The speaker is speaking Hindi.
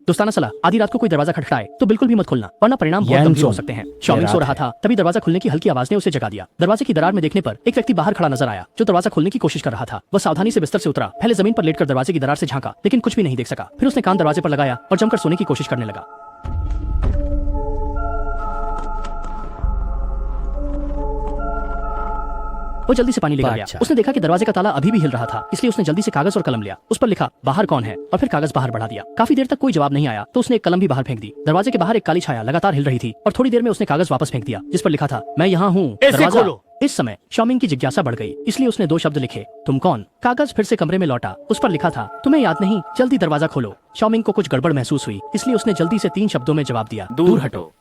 दोस्ताना सलाह, आधी रात को कोई दरवाजा खटखटाए तो बिल्कुल भी मत खोलना, वरना परिणाम बहुत गंभीर हो सकते हैं। शॉमिंग सो रहा था, तभी दरवाजा खुलने की हल्की आवाज ने उसे जगा दिया। दरवाजे की दरार में देखने पर एक व्यक्ति बाहर खड़ा नजर आया जो दरवाजा खोलने की कोशिश कर रहा था। वह सावधानी से बिस्तर से उतरा, पहले जमीन पर लेटकर दरवाजे की दरार से झांका, लेकिन कुछ भी नहीं देख सका। फिर उसने कान दरवाजे पर लगाया और जमकर सोने की कोशिश करने लगा। वो जल्दी से पानी लेकर गया। उसने देखा कि दरवाजे का ताला अभी भी हिल रहा था, इसलिए उसने जल्दी से कागज और कलम लिया। उस पर लिखा बाहर कौन है और फिर कागज बाहर बढ़ा दिया। काफी देर तक कोई जवाब नहीं आया तो उसने एक कलम भी बाहर फेंक दी। दरवाजे के बाहर एक काली छाया लगातार हिल रही थी और थोड़ी देर में उसने कागज वापस फेंक दिया जिस पर लिखा था मैं यहाँ हूँ, दरवाजा खोलो। इस समय शॉमिंग की जिज्ञासा बढ़ गई, इसलिए उसने 2 शब्द लिखे, तुम कौन। कागज फिर से कमरे में लौटा, उस पर लिखा था तुम्हें याद नहीं, जल्दी दरवाजा खोलो। शॉमिंग को कुछ गड़बड़ महसूस हुई, इसलिए उसने जल्दी से 3 शब्दों में जवाब दिया, दूर हटो।